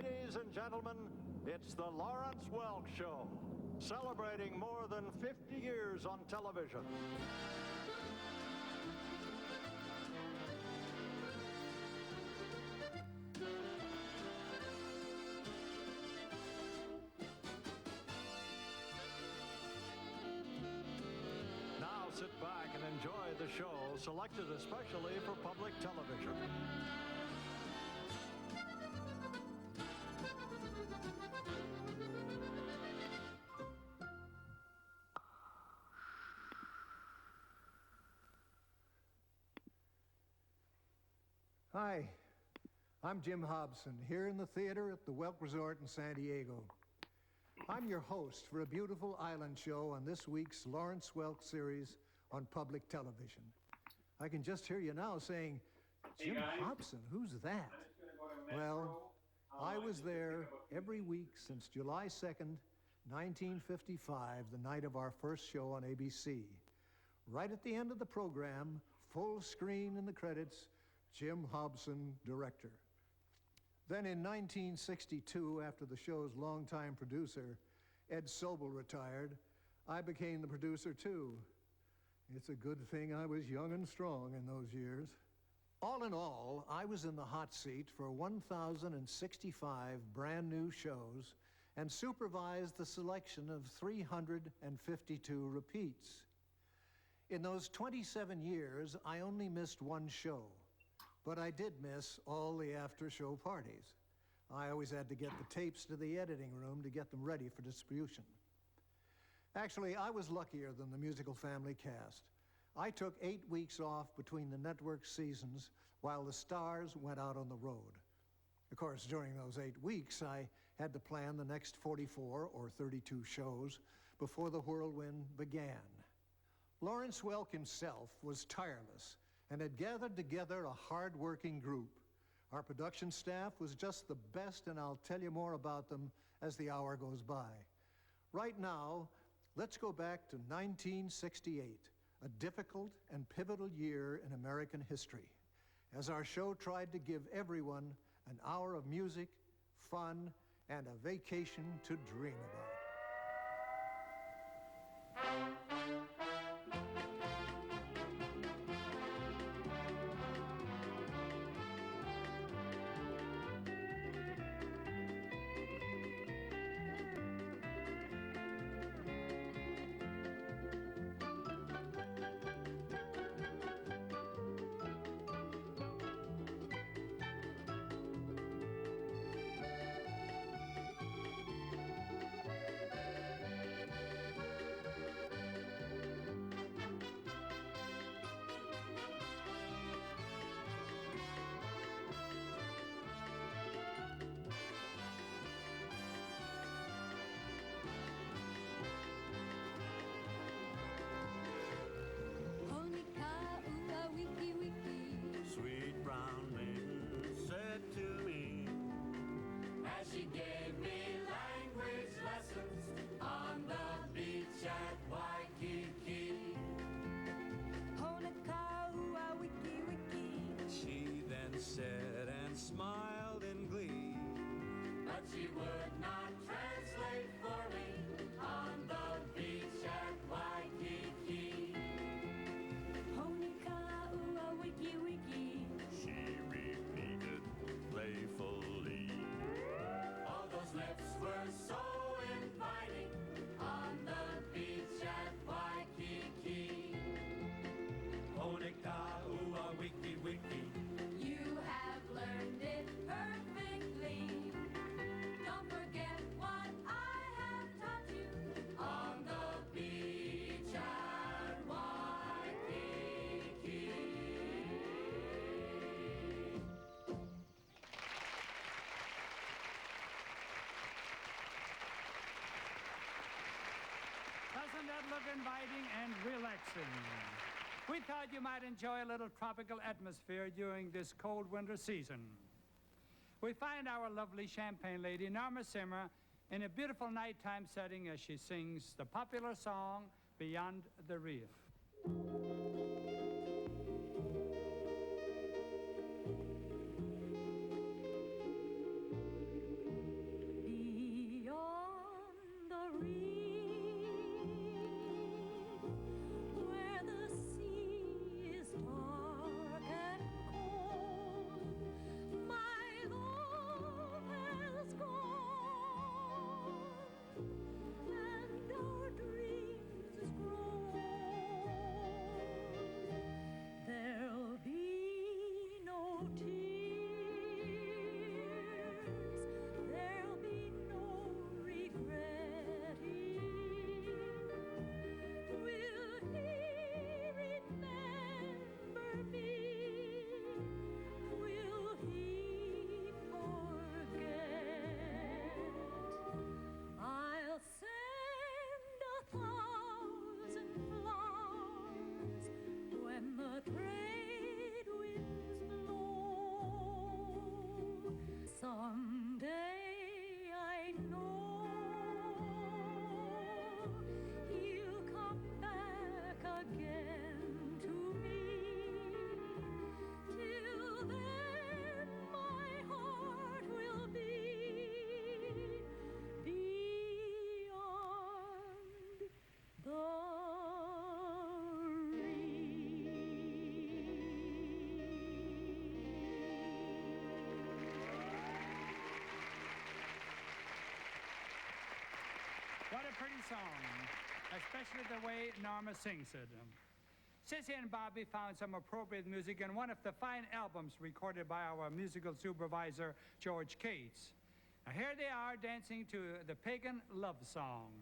Ladies and gentlemen, it's the Lawrence Welk Show, celebrating more than 50 years on television. Now sit back and enjoy the show, selected especially for public television. Hi, I'm Jim Hobson, here in the theater at the Welk Resort in San Diego. I'm your host for a beautiful island show on this week's Lawrence Welk series on public television. I can just hear you now saying, Jim Hobson, who's that? Well, I was there every week since July 2nd, 1955, the night of our first show on ABC. Right at the end of the program, full screen in the credits, Jim Hobson, director. Then in 1962, after the show's longtime producer, Ed Sobel, retired, I became the producer too. It's a good thing I was young and strong in those years. All in all, I was in the hot seat for 1,065 brand new shows and supervised the selection of 352 repeats. In those 27 years, I only missed one show. But I did miss all the after-show parties. I always had to get the tapes to the editing room to get them ready for distribution. Actually, I was luckier than the musical family cast. I took 8 weeks off between the network seasons while the stars went out on the road. Of course, during those 8 weeks, I had to plan the next 44 or 32 shows before the whirlwind began. Lawrence Welk himself was tireless and had gathered together a hard-working group. Our production staff was just the best, and I'll tell you more about them as the hour goes by. Right now, let's go back to 1968, a difficult and pivotal year in American history, as our show tried to give everyone an hour of music, fun, and a vacation to dream about. Said and smiled in glee, but she would not translate for me on the beach at Waikiki. Honika ua wiki wiki, she repeated playfully. All those lips were so inviting on the beach at Waikiki. Honika ua wiki wiki, you have learned it perfectly. Don't forget what I have taught you on the beach at Waikiki. Doesn't that look inviting and relaxing? We thought you might enjoy a little tropical atmosphere during this cold winter season. We find our lovely Champagne lady, Norma Simmer, in a beautiful nighttime setting as she sings the popular song, Beyond the Reef. pretty song, especially the way Norma sings it. Sissy and Bobby found some appropriate music in one of the fine albums recorded by our musical supervisor, George Cates. Now here they are dancing to the Pagan Love Song.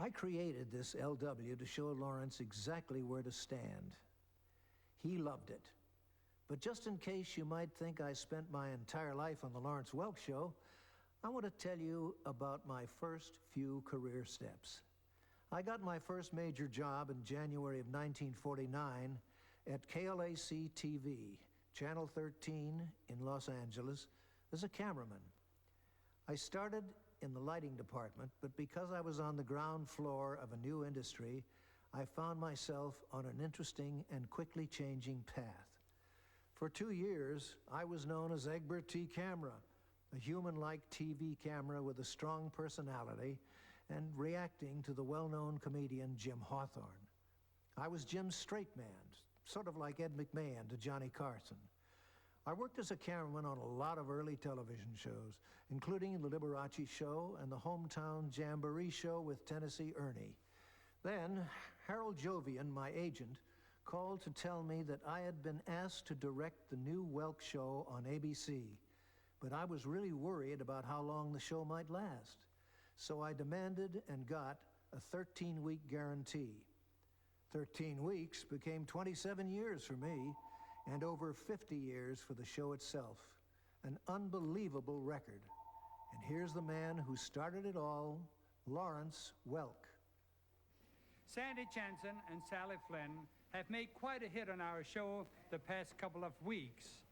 I created this LW to show Lawrence exactly where to stand. He loved it. But just in case you might think I spent my entire life on the Lawrence Welk Show, I want to tell you about my first few career steps. I got my first major job in January of 1949 at KLAC TV, Channel 13 in Los Angeles, as a cameraman. I started in the lighting department, but because I was on the ground floor of a new industry, I found myself on an interesting and quickly changing path. For 2 years, I was known as Egbert T. Camera, a human-like TV camera with a strong personality and reacting to the well-known comedian Jim Hawthorne. I was Jim's straight man, sort of like Ed McMahon to Johnny Carson. I worked as a cameraman on a lot of early television shows, including The Liberace Show and the Hometown Jamboree Show with Tennessee Ernie. Then, Harold Jovian, my agent, called to tell me that I had been asked to direct the new Welk show on ABC, but I was really worried about how long the show might last. So I demanded and got a 13-week guarantee. 13 weeks became 27 years for me, and over 50 years for the show itself. An unbelievable record. And here's the man who started it all, Lawrence Welk. Sandy Chanson and Sally Flynn have made quite a hit on our show the past couple of weeks.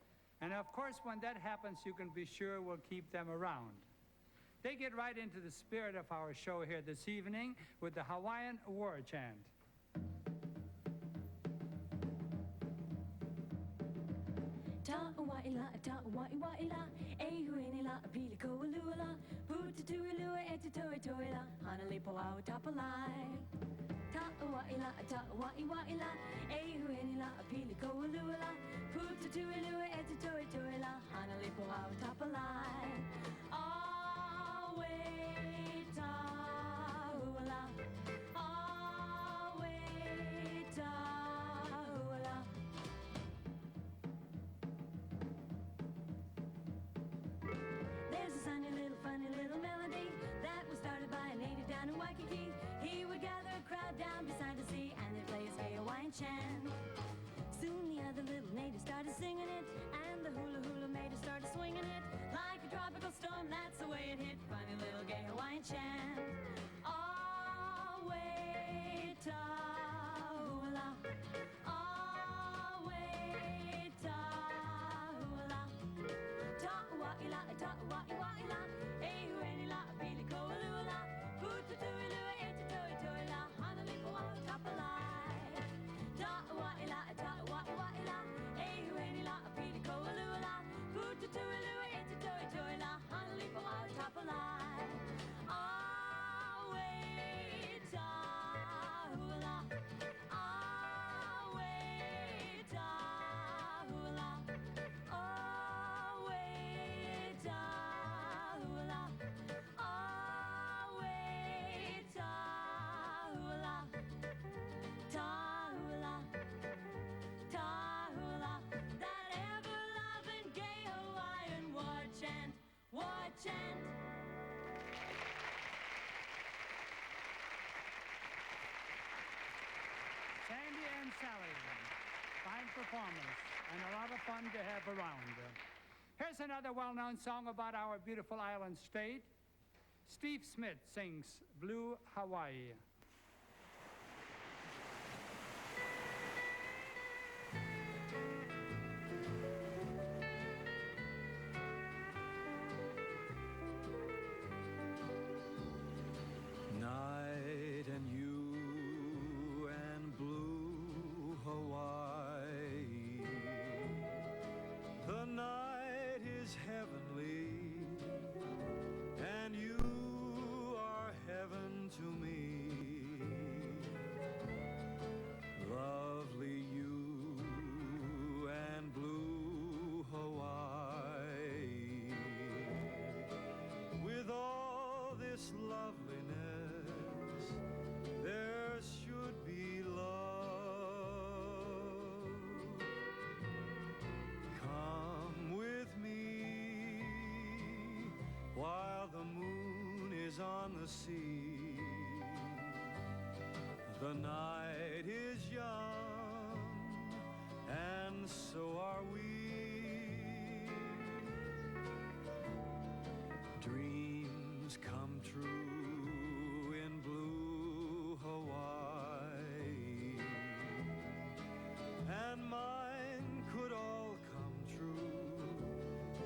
And of course, when that happens, you can be sure we'll keep them around. They get right into the spirit of our show here this evening with the Hawaiian war chant. Ta'awa'ila, ta'awa'iwa'ila, ehuenila, apiliko'alula, putatu'ilua, etito'ito'ila, hanalipo'au tapalai. Ta'awa'ila, ta'awa'iwa'ila, ehuenila, apiliko'alula, putatu'ilua, etito'ito'ila, hanalipo'au tapalai. Awe ta'uala, awe ta'uala. There's a funny little melody that was started by a native down in Waikiki. He would gather a crowd down beside the sea and they'd play his gay Hawaiian chant. Soon the other little natives started singing it, and the hula hula maidens started swinging it like a tropical storm. That's the Sally. Fine performance and a lot of fun to have around. Here's another well-known song about our beautiful island state. Steve Smith sings Blue Hawaii. Night and you and blue Hawaii. The night is heavenly, and you are heaven to me. Lovely you and blue Hawaii. With all this loveliness, there should be love. Come with me while the moon is on the sea. The night is young, and so are we. Dreams come true in blue Hawaii, and mine could all come true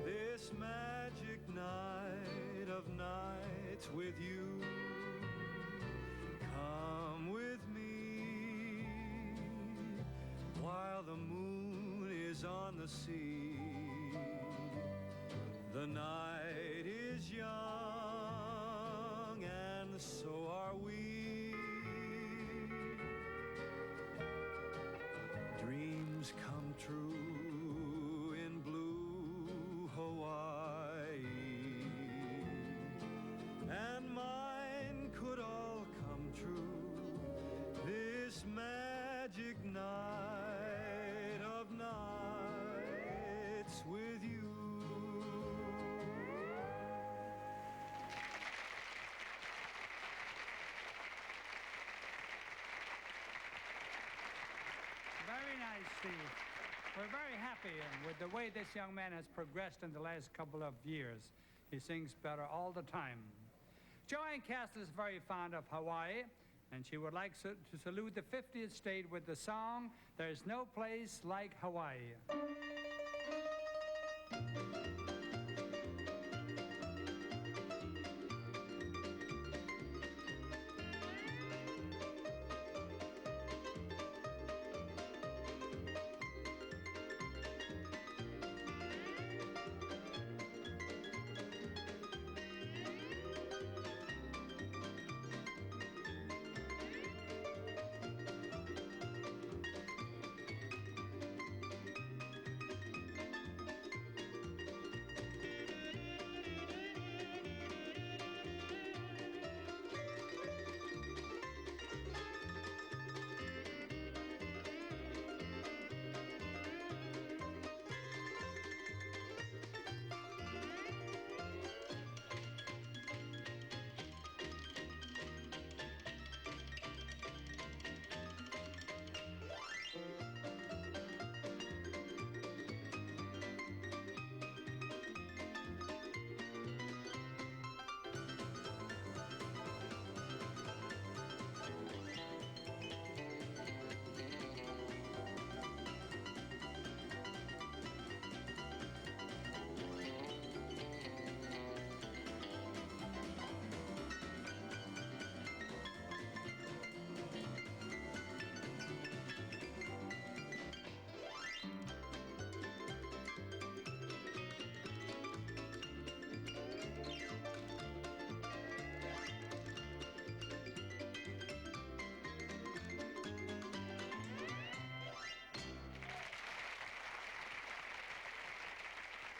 this magic night of nights with you. Come with me while the moon is on the sea. The night is young, and so are we. Dreams come true in blue Hawaii, and mine could all come true this magic night of nights with you. Very nice, Steve. We're very happy with the way this young man has progressed in the last couple of years. He sings better all the time. Joanne Castle is very fond of Hawaii, and she would like to salute the 50th state with the song, There's No Place Like Hawaii.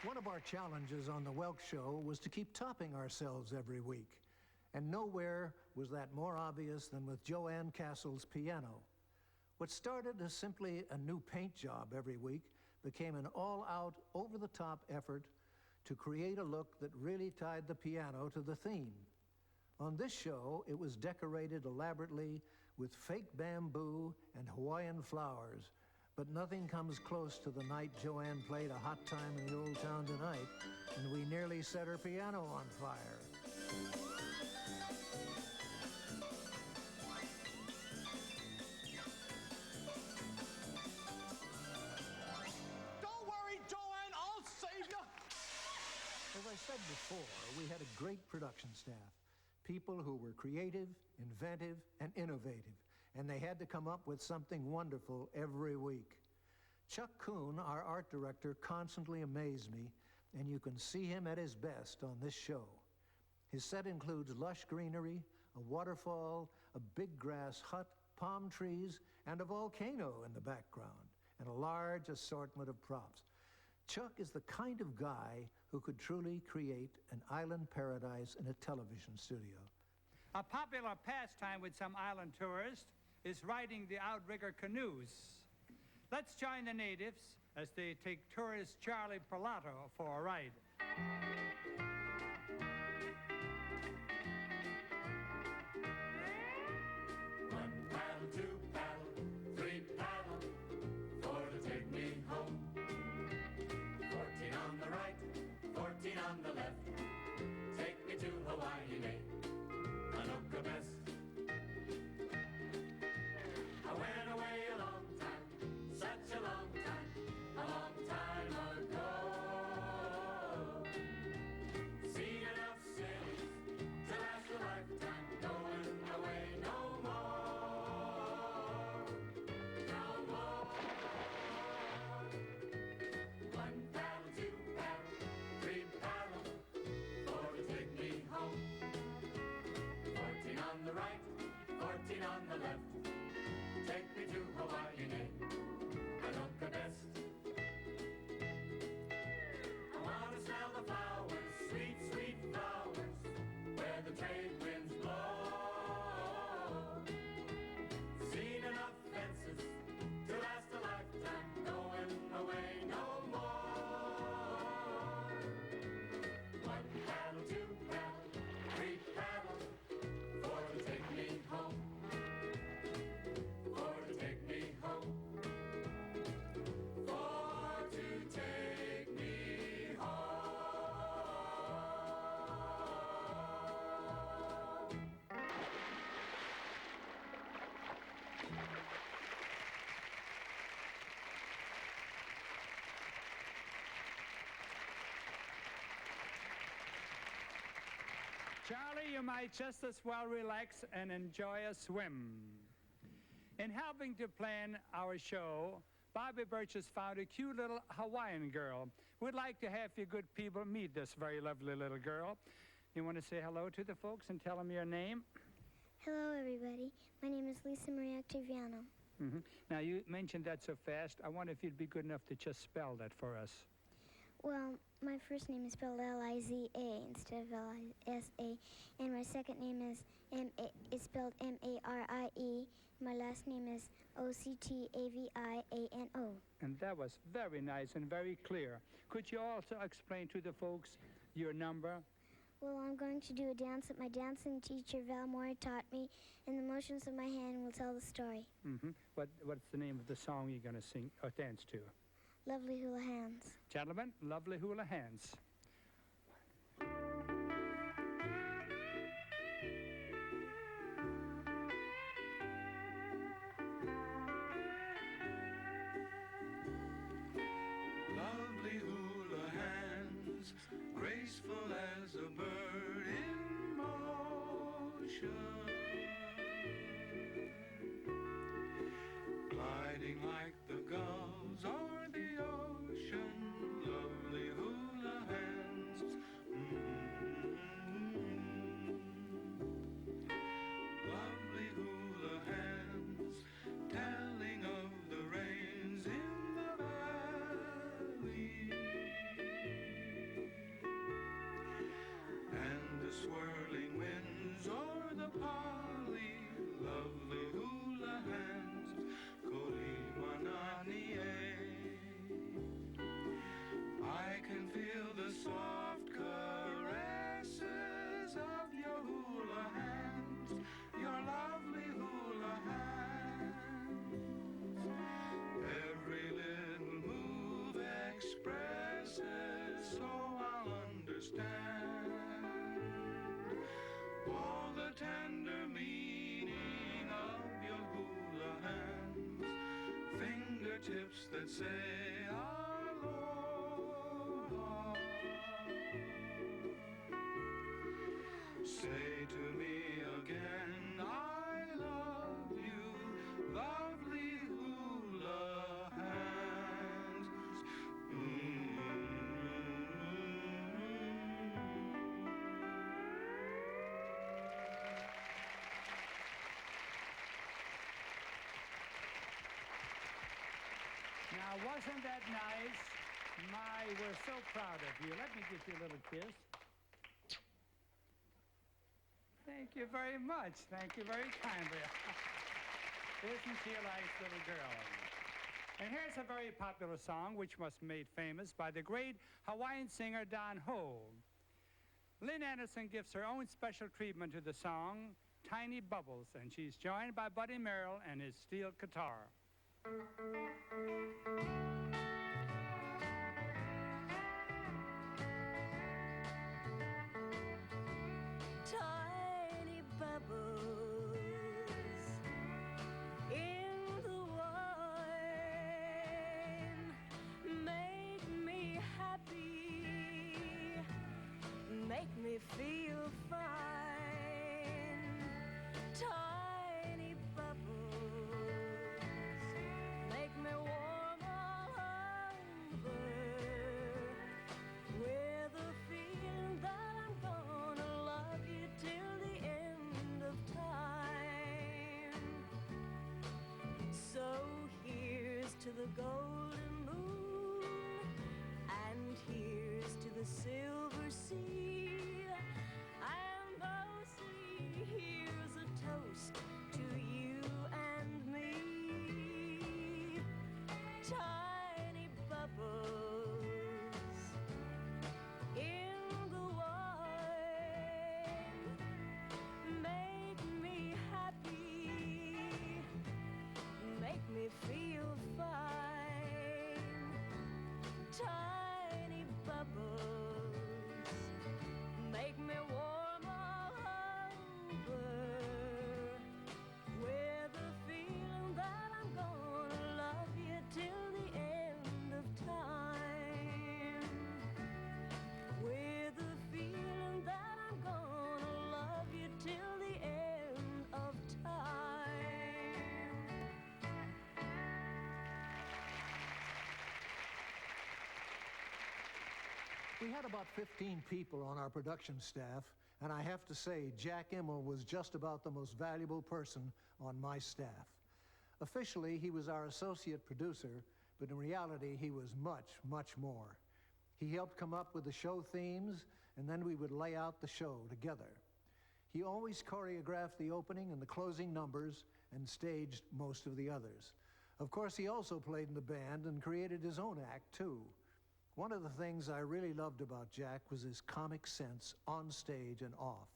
One of our challenges on the Welk Show was to keep topping ourselves every week. And nowhere was that more obvious than with Joanne Castle's piano. What started as simply a new paint job every week became an all-out, over-the-top effort to create a look that really tied the piano to the theme. On this show, it was decorated elaborately with fake bamboo and Hawaiian flowers, but nothing comes close to the night Joanne played A Hot Time in the Old Town Tonight, and we nearly set her piano on fire. Don't worry, Joanne, I'll save you. As I said before, we had a great production staff, people who were creative, inventive, and innovative, and they had to come up with something wonderful every week. Chuck Kuhn, our art director, constantly amazed me, and you can see him at his best on this show. His set includes lush greenery, a waterfall, a big grass hut, palm trees, and a volcano in the background, and a large assortment of props. Chuck is the kind of guy who could truly create an island paradise in a television studio. A popular pastime with some island tourists is riding the outrigger canoes. Let's join the natives as they take tourist Charlie Perlato for a ride. One paddle, two paddle, three paddle, four to take me home. 14 on the right, 14 on the left, take me to Hawaii, Anoka best. I went away a long time, such a long time ago. Seen enough cities to last a lifetime, going away no more, no more. One paddle, two paddle, three paddle, four to take me home. 14 on the right, 14 on the left, take me to Hawaii, Anoka best. I want to smell the flowers, sweet, sweet flowers, where the trade winds blow. Seen enough fences to last a lifetime, going away no more. One paddle, two paddle, three paddle, four to take me home. Four to take me home. Four to take me home. Charlie, you might just as well relax and enjoy a swim. In helping to plan our show, Bobby Birch has found a cute little Hawaiian girl. We'd like to have you good people meet this very lovely little girl. You want to say hello to the folks and tell them your name? Hello, everybody. My name is Lisa Maria Octaviano. Now, you mentioned that so fast. I wonder if you'd be good enough to just spell that for us. Well, my first name is spelled L-I-Z-A instead of L-I-S-A, and my second name is spelled M-A-R-I-E. My last name is O-C-T-A-V-I-A-N-O. And that was very nice and very clear. Could you also explain to the folks your number? Well, I'm going to do a dance that my dancing teacher, Val Moore, taught me, and the motions of my hand will tell the story. What's the name of the song you're going to sing or dance to? Lovely Hula Hands. Gentlemen, Lovely Hula Hands. Lovely hula hands, graceful as a bird in motion, gliding like the gulls o'er the ocean. Lovely hula hands, lovely hula hands, telling of the rains in the valley. fingertips that say aloha. Say to me again, I love you, lovely hula hands. Now, wasn't that nice? My, we're so proud of you. Let me give you a little kiss. Thank you very much. Thank you very kindly. Isn't she a nice little girl? And here's a very popular song which was made famous by the great Hawaiian singer Don Ho. Lynn Anderson gives her own special treatment to the song, Tiny Bubbles, and she's joined by Buddy Merrill and his steel guitar. Tiny bubbles in the wine make me happy, make me feel fine. Tiny bubbles make me warm all over with a feeling that I'm gonna love you till the end of time. So here's to the golden moon, and here's to the silver sea, and mostly here's a toast to you and me. Tiny bubbles in the wine make me happy, make me feel fine. Tiny bubbles make me warm all over with a feeling that I'm gonna love you till the end of time. With a feeling that I'm gonna love you till the end of time. We had about 15 people on our production staff, and I have to say, Jack Immel was just about the most valuable person on my staff. Officially, he was our associate producer, but in reality, he was much, much more. He helped come up with the show themes, and then we would lay out the show together. He always choreographed the opening and the closing numbers and staged most of the others. Of course, he also played in the band and created his own act, too. One of the things I really loved about Jack was his comic sense on stage and off.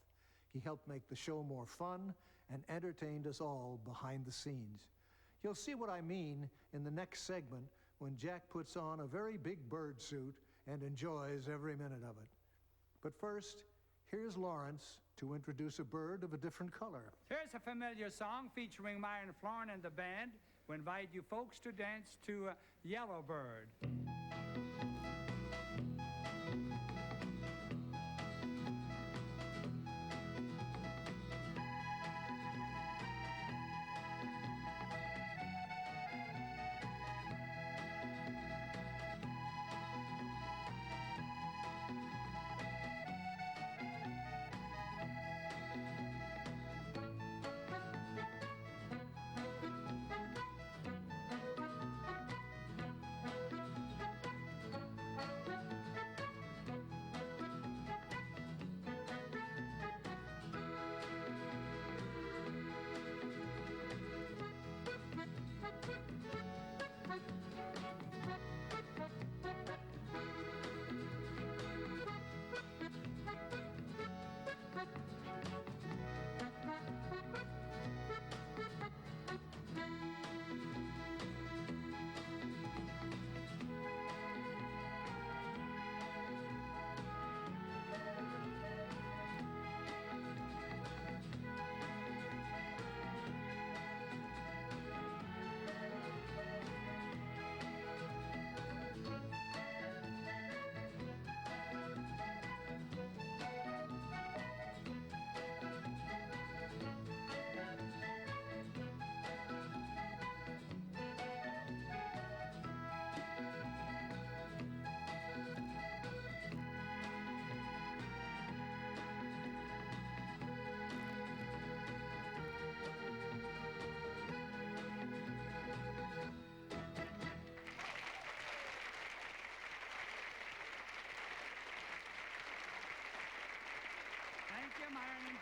He helped make the show more fun and entertained us all behind the scenes. You'll see what I mean in the next segment when Jack puts on a very big bird suit and enjoys every minute of it. But first, here's Lawrence to introduce a bird of a different color. Here's a familiar song featuring Myron Florin and the band. We invite you folks to dance to Yellow Bird.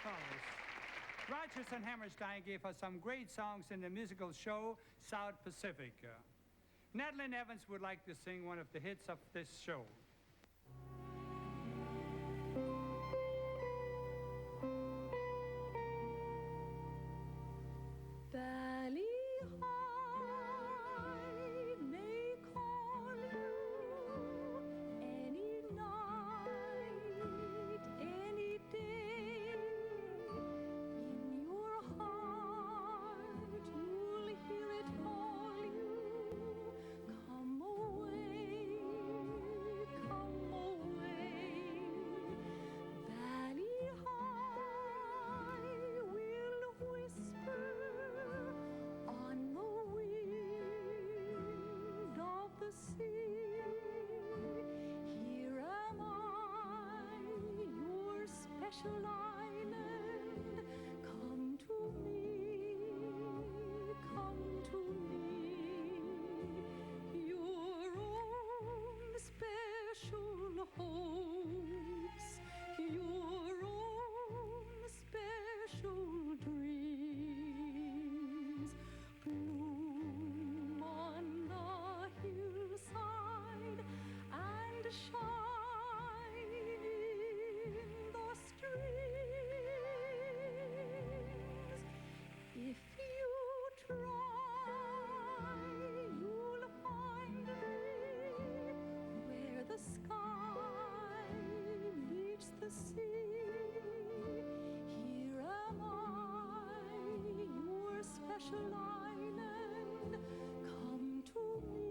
fellas. Rodgers and Hammerstein gave us some great songs in the musical show South Pacific. Natalie Evans would like to sing one of the hits of this show. Valley High may call you any night, any day. In your heart, you'll hear it call you. Come away, come away. Valley High will whisper on the wind of the sea. Here am I, your special island. Come to me, come to me. Your own special hopes, your own special dreams bloom on the hillside and shine in the streams. If you try, you'll find me where the sky meets the sea. Here am I, your special island. Come to me,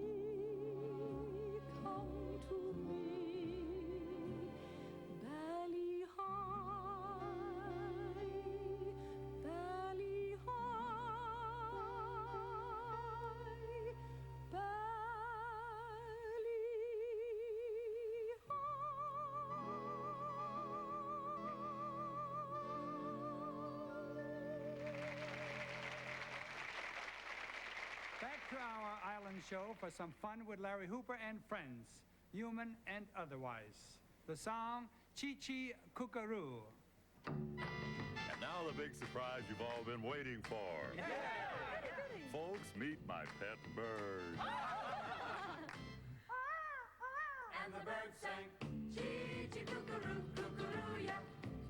come to me. Valley High, Valley High, Back to our island show for some fun with Larry Hooper and friends, human and otherwise. The song Chi Chi Kookaroo. And now the big surprise you've all been waiting for. Yeah. Folks, meet my pet bird. And the birds sang, chee-chee-cookaroo, cookaroo-ya.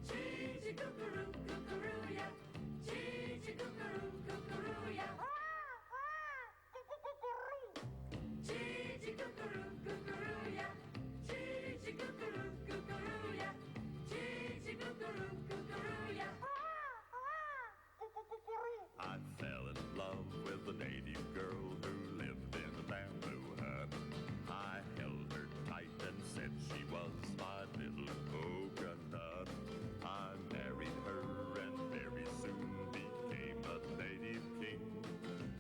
Chee-chee-cookaroo, cookaroo-ya. Chee-chee-cookaroo, cookaroo-ya. Chee-chee-cookaroo, cookaroo-ya. Chee-chee-cookaroo, cookaroo-ya. Chee-chee-cookaroo, cookaroo-ya. I fell in love with a native girl who lived in a bamboo hut. I held her tight and said she was my little coconut. I married her and very soon became a native king.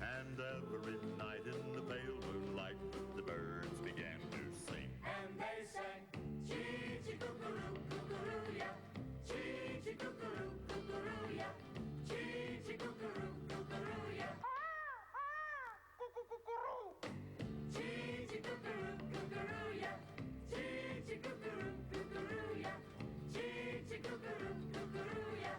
And every night in the pale moonlight, the birds began to sing. And they sang, chee-chee-cookaroo, cookaroo-ya. Chee-chee-cookaroo, cookaroo-ya. Chee-chee-cookaroo, cookaroo-ya. Chee-chee-cookaroo, cookaroo-ya. Chee-chee-cookaroo, cookaroo-ya. Chee-chee-cookaroo, cookaroo-ya.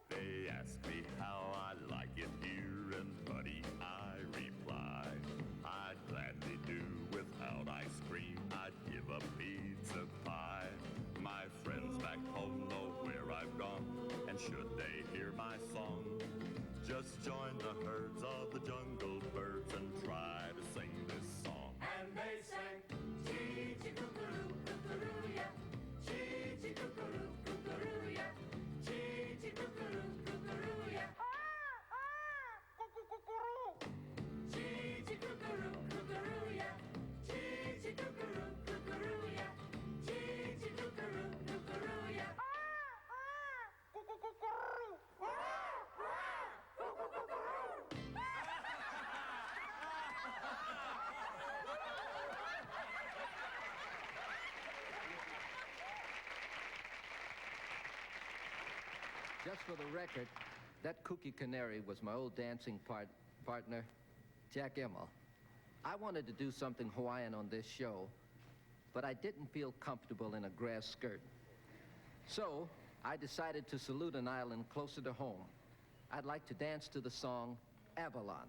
They asked me how I like it here, and buddy, I replied, I'd gladly do without ice cream. I'd give up pizza pie. My friends back home know where I've gone, and should they hear my song, just join the herds of the jungle birds and try to sing this song. And they sang, chee-chee-cookaroo, cookaroo-ya. Chee-chee-cookaroo, cookaroo-ya. Chee-chee-cookaroo, cookaroo-ya. Chee-chee-cookaroo, cookaroo-ya. Chee-chee-cookaroo, cookaroo-ya. Chee-chee-cookaroo, cookaroo-ya. Just for the record, that Cookie Canary was my old dancing partner, Jack Immel. I wanted to do something Hawaiian on this show, but I didn't feel comfortable in a grass skirt. So I decided to salute an island closer to home. I'd like to dance to the song Avalon.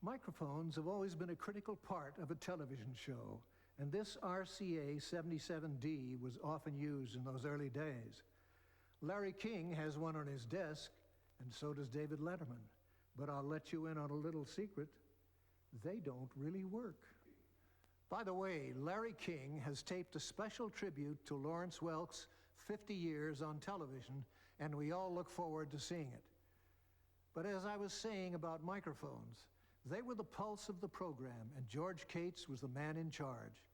Microphones have always been a critical part of a television show, and this RCA 77D was often used in those early days. Larry King has one on his desk, and so does David Letterman. But I'll let you in on a little secret. They don't really work. By the way, Larry King has taped a special tribute to Lawrence Welk's 50 years on television, and we all look forward to seeing it. But as I was saying about microphones, they were the pulse of the program, and George Cates was the man in charge.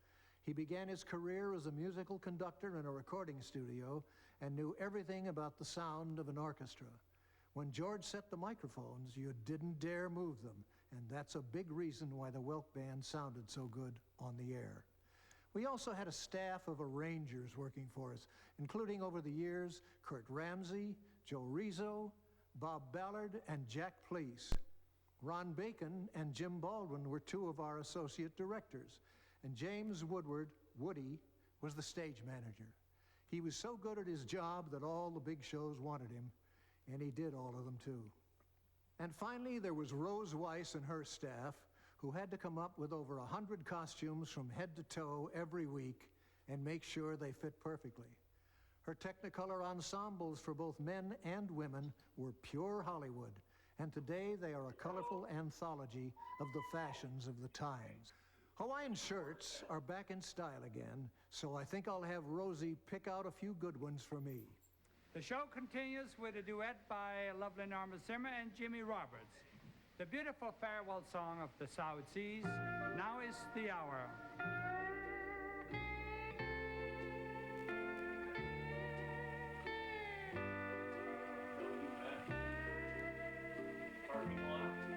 He began his career as a musical conductor in a recording studio and knew everything about the sound of an orchestra. When George set the microphones, you didn't dare move them, and that's a big reason why the Welk Band sounded so good on the air. We also had a staff of arrangers working for us, including over the years Kurt Ramsey, Joe Rizzo, Bob Ballard, and Jack Pleece. Ron Bacon and Jim Baldwin were two of our associate directors, and James Woodward, Woody, was the stage manager. He was so good at his job that all the big shows wanted him, and he did all of them too. And finally, there was Rose Weiss and her staff, who had to come up with over 100 costumes from head to toe every week and make sure they fit perfectly. Her Technicolor ensembles for both men and women were pure Hollywood, and today they are a colorful anthology of the fashions of the times. Hawaiian shirts are back in style again, so I think I'll have Rosie pick out a few good ones for me. The show continues with a duet by lovely Norma Zimmer and Jimmy Roberts. The beautiful farewell song of the South Seas, Now Is the Hour. Far across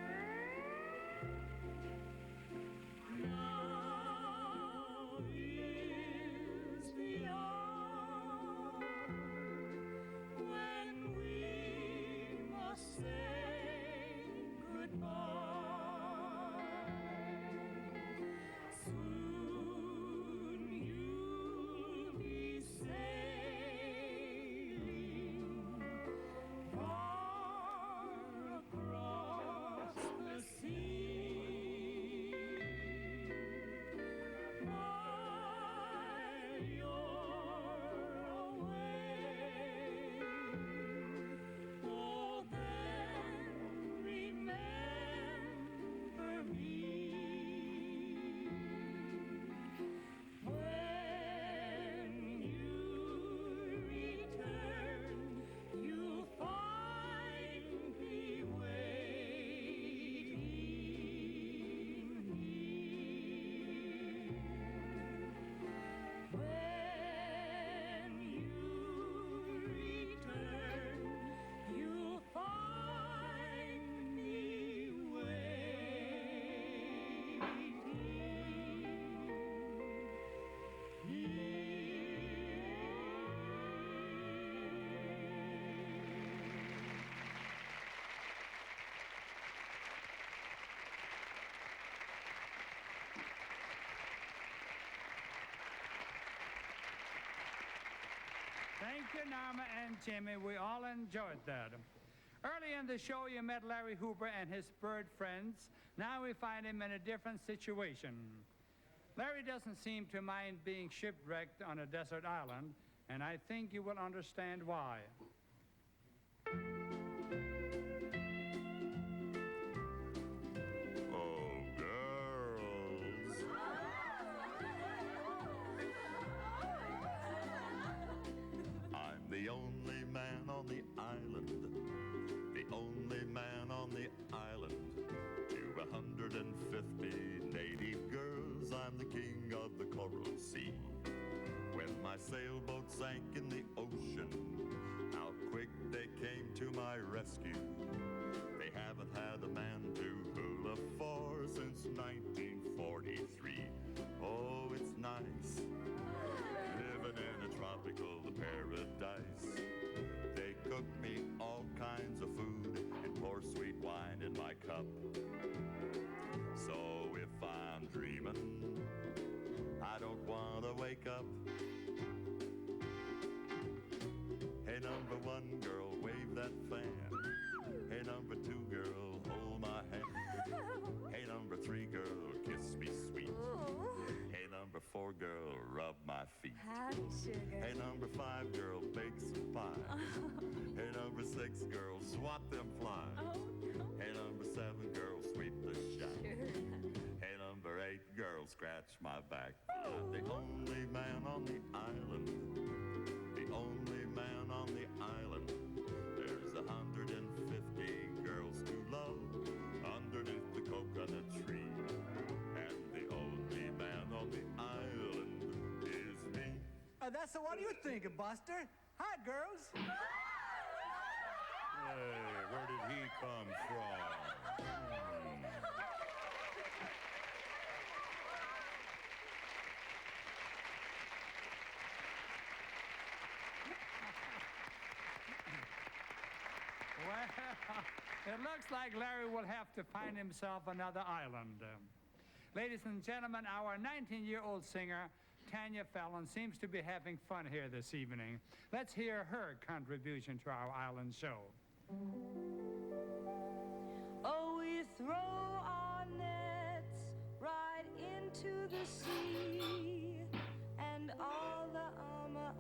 Thank you, Norma and Jimmy. We all enjoyed that. Early in the show, you met Larry Hooper and his bird friends. Now we find him in a different situation. Larry doesn't seem to mind being shipwrecked on a desert island, and I think you will understand why. Oh, girls. I'm the only man on the island. The only man on the island. To 150 native girls, I'm the king of the coral sea. When my sailboat sank in the ocean, how quick they came to my rescue. They haven't had a man to hula for since 1943. Oh, it's nice living in a tropical paradise. They cook me all kinds of food and pour sweet wine in my cup. So if I'm dreaming, I don't want to wake up. Hey, number one girl, wave that fan. Hey, number two girl, hold my hand. Hey, number three girl, kiss me sweet. Hey, number four girl, rub my feet. Howdy, sugar. Hey, number five girl, bake some pie. Hey, number six girl, swat them flies. Hey, number seven girl, sweep the shack. Hey, number eight girl, scratch my back. I'm the only man on the island. The only man on the island. There's 150 girls to love underneath the coconut tree. And the only man on the island is me. That's the one you're thinking, Buster. Hi, girls. Hey, where did he come from? Well, it looks like Larry will have to find himself another island. Ladies and gentlemen, our 19-year-old singer, Tanya Fallon, seems to be having fun here this evening. Let's hear her contribution to our island show. Oh, we throw our nets right into the sea, and all the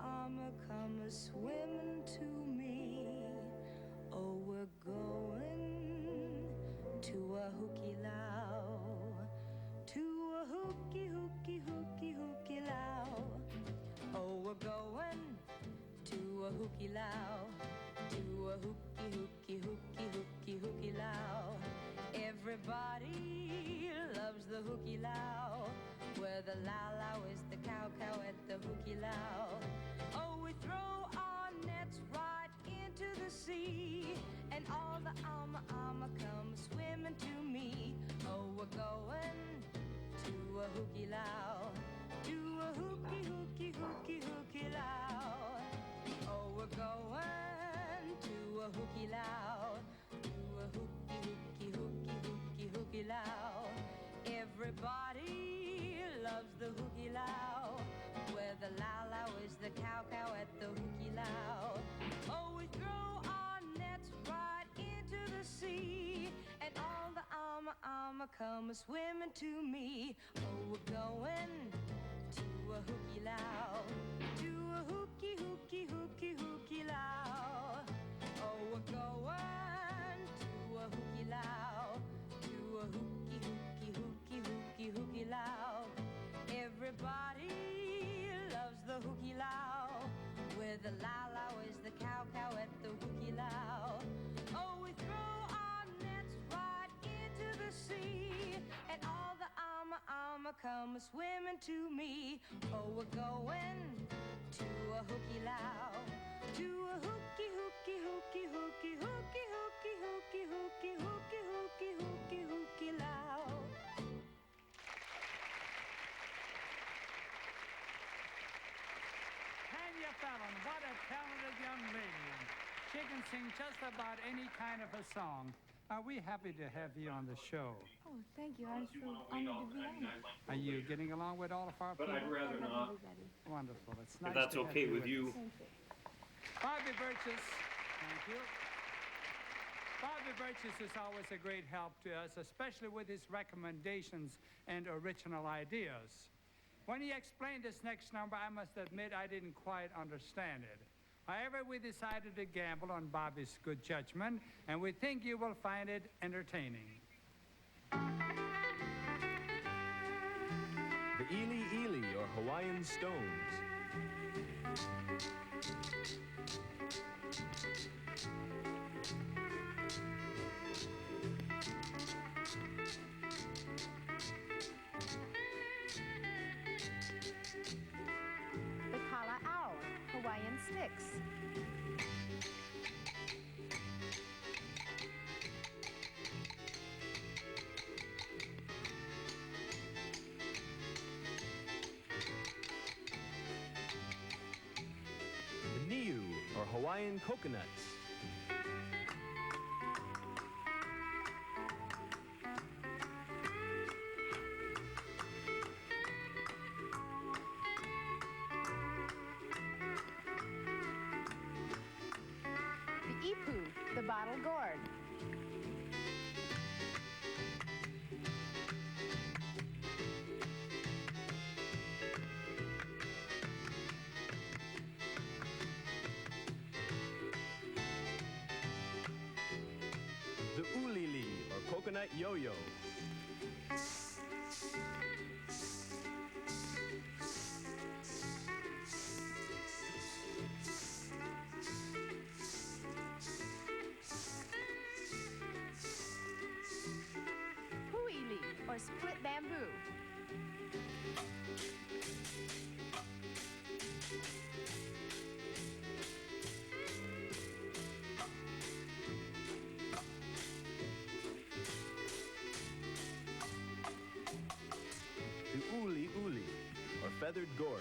armor come swimming to me. Oh, we're going to a hooky low, to a hooky low. Oh, we're going to a hooky low, to a hooky low. Everybody loves the hooky low, where the low is the cow at the hooky low. Oh, we throw our nets right into the sea, and all the armor come swimming to me. Oh, we're going to a hooky low, to a hooky low. Oh, we're going to a hooky low, to a hooky low. Everybody loves the hooky low, where the low is the cow at the hooky low. Oh, we throw our nets right into the sea, and all the armor come swimming to me. Oh, we're going to a hooky low, to a hooky low. Oh, we're going to a hooky low, to a hooky low. Everybody loves the hooky low, where the low is the cow at the hooky low. Oh, we throw our nets right into the sea, and all the armor come swimming to me. Oh, we're going to a hooky low, to a hooky low. Tanya Fallon, what a talented young lady. She can sing just about any kind of a song. Are we happy to have you on the show? Oh, thank you. I'm so honored to be on it. Are you getting along with all of our people? But I'd rather not. Wonderful. It's If nice that's to have okay you with you. us. Thank you. Bobby Burgess, thank you. Bobby Burgess is always a great help to us, especially with his recommendations and original ideas. When he explained this next number, I must admit I didn't quite understand it. However, we decided to gamble on Bobby's good judgment, and we think you will find it entertaining. The Ely Ely, or Hawaiian Stones. The Kala Owl, Hawaiian Sticks. The Niu, or Hawaiian Coconuts. The Ipu, the Bottle Gourd. The Ulili, or Coconut Yo-Yo. Huili, or Split Bamboo. The Uli Uli, or Feathered Gourds.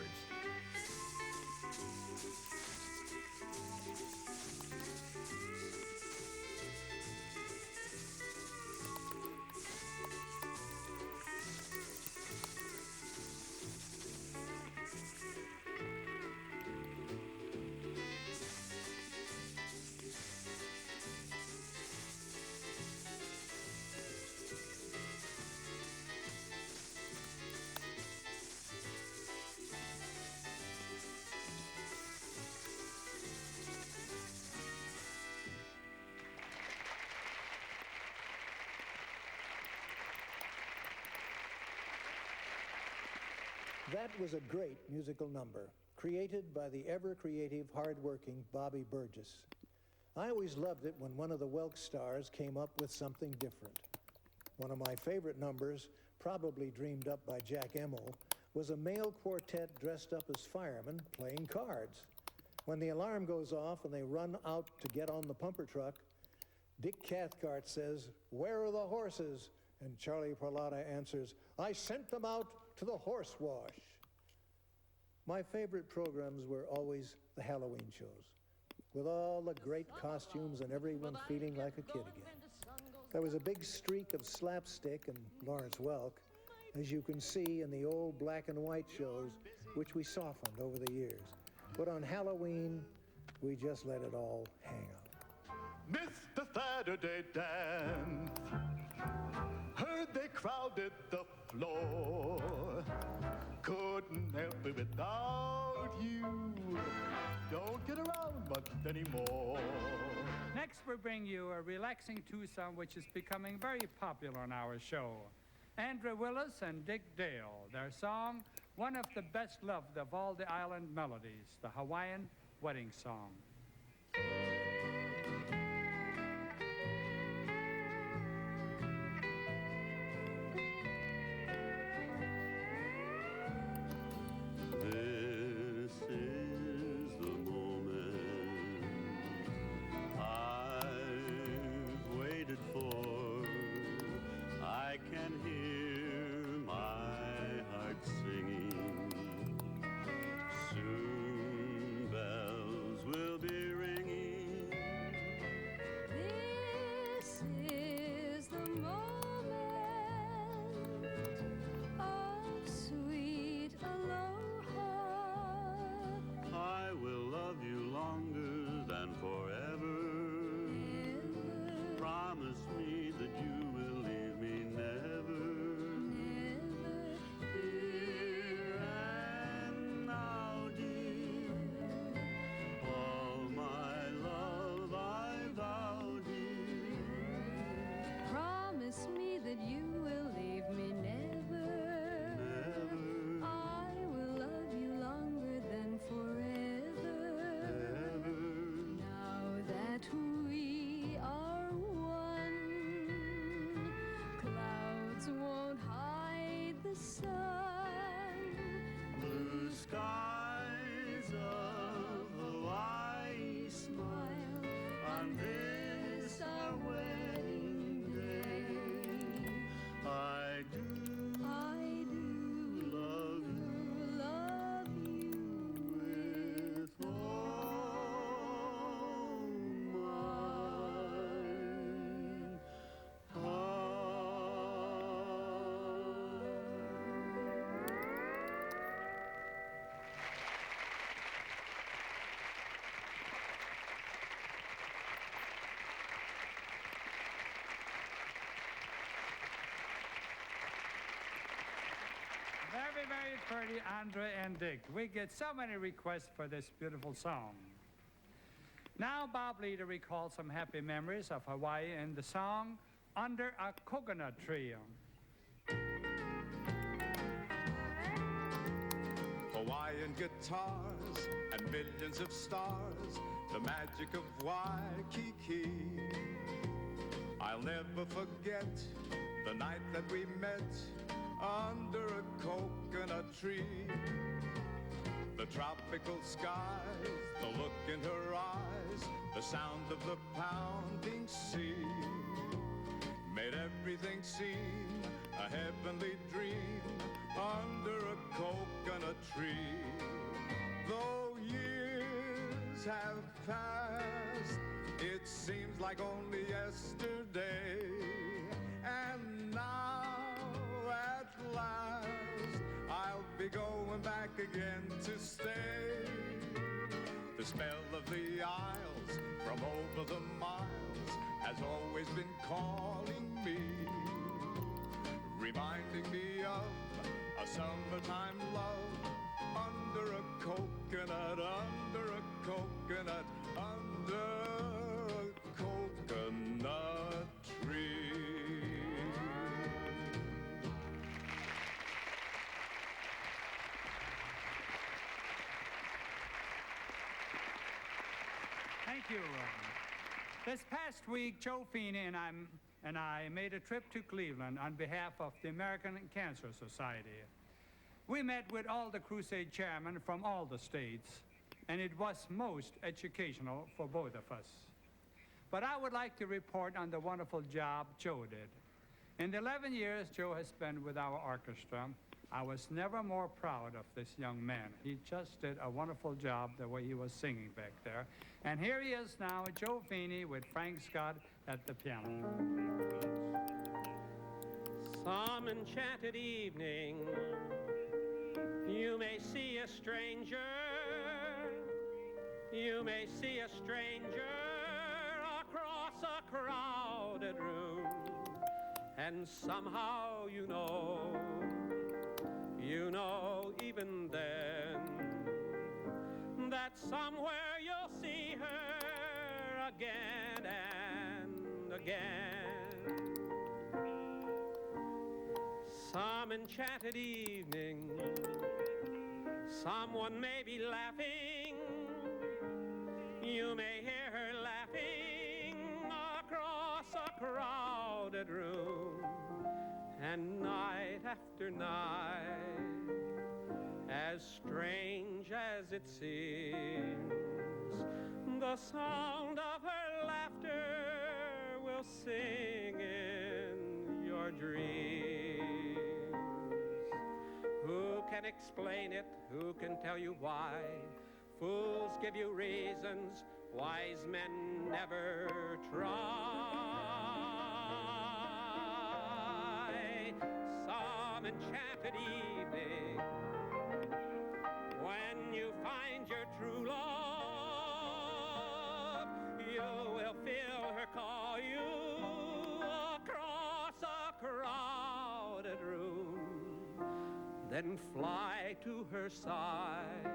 That was a great musical number, created by the ever-creative, hard-working Bobby Burgess. I always loved it when one of the Welk stars came up with something different. One of my favorite numbers, probably dreamed up by Jack Emmel, was a male quartet dressed up as firemen playing cards. When the alarm goes off and they run out to get on the pumper truck, Dick Cathcart says, "Where are the horses?" And Charlie Parlata answers, "I sent them out to the horse wash." My favorite programs were always the Halloween shows, with all the great costumes and everyone feeling like a kid again. There was a big streak of slapstick in Lawrence Welk, as you can see in the old black and white shows, which we softened over the years. But on Halloween, we just let it all hang out. Mr. Saturday Dance, heard they crowded the floor. Couldn't help it without you. Don't get around much anymore. Next, we bring you a relaxing twosome which is becoming very popular on our show. Andrew Willis and Dick Dale, their song, one of the best loved of all the island melodies, the Hawaiian Wedding Song. This is the moment I've waited for. I can hear my heart singing. Soon bells will be ringing. very, very pretty Andre and Dick. We get so many requests for this beautiful song. Now Bob Leader recalls some happy memories of Hawaii in the song Under a Coconut Tree. Hawaiian guitars and millions of stars, the magic of Waikiki. I'll never forget the night that we met under a coconut tree. The tropical skies, the look in her eyes, the sound of the pounding sea made everything seem a heavenly dream under a coconut tree. Though years have passed, it seems like only yesterday. And now, at last, I'll be going back again to stay. The smell of the isles from over the miles has always been calling me, reminding me of a summertime love under a coconut, under a coconut, under a coconut tree. Thank you. This past week, Joe Feeney and I made a trip to Cleveland on behalf of the American Cancer Society. We met with all the crusade chairmen from all the states, and it was most educational for both of us. But I would like to report on the wonderful job Joe did. In the 11 years Joe has spent with our orchestra, I was never more proud of this young man. He just did a wonderful job the way he was singing back there. And here he is now, Joe Feeney with Frank Scott at the piano. Some enchanted evening, you may see a stranger. You may see a stranger across a crowded room. And somehow you know even then, that somewhere you'll see her again and again. Some enchanted evening, someone may be laughing. You may hear her laughing across a crowded room. And night after night, as strange as it seems, the sound of her laughter will sing in your dreams. Who can explain it? Who can tell you why? Fools give you reasons, wise men never try. Some enchanted evening, when you find your true love, you will feel her call you across a crowded room. Then fly to her side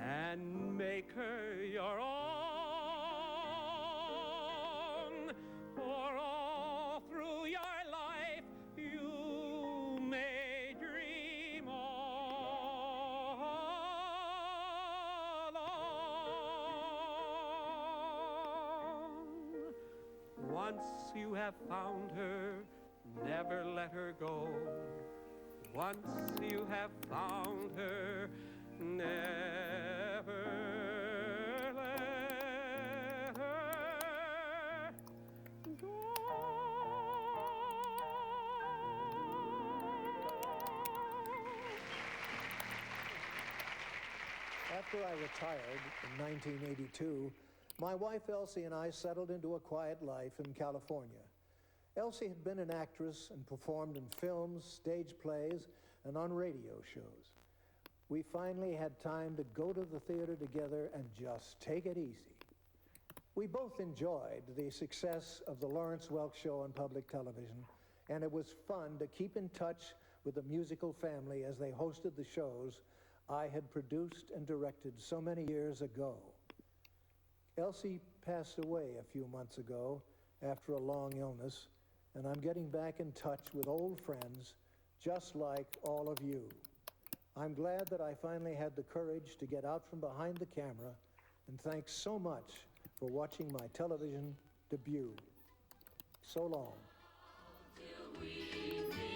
and make her your own, for all through your life you may dream all alone. Once you have found her, never let her go. Once you have found her, never let her go. After I retired in 1982, my wife Elsie and I settled into a quiet life in California. Elsie had been an actress and performed in films, stage plays, and on radio shows. We finally had time to go to the theater together and just take it easy. We both enjoyed the success of the Lawrence Welk Show on public television, and it was fun to keep in touch with the musical family as they hosted the shows I had produced and directed so many years ago. Elsie passed away a few months ago after a long illness, and I'm getting back in touch with old friends just like all of you. I'm glad that I finally had the courage to get out from behind the camera, and thanks so much for watching my television debut. So long. Till we meet.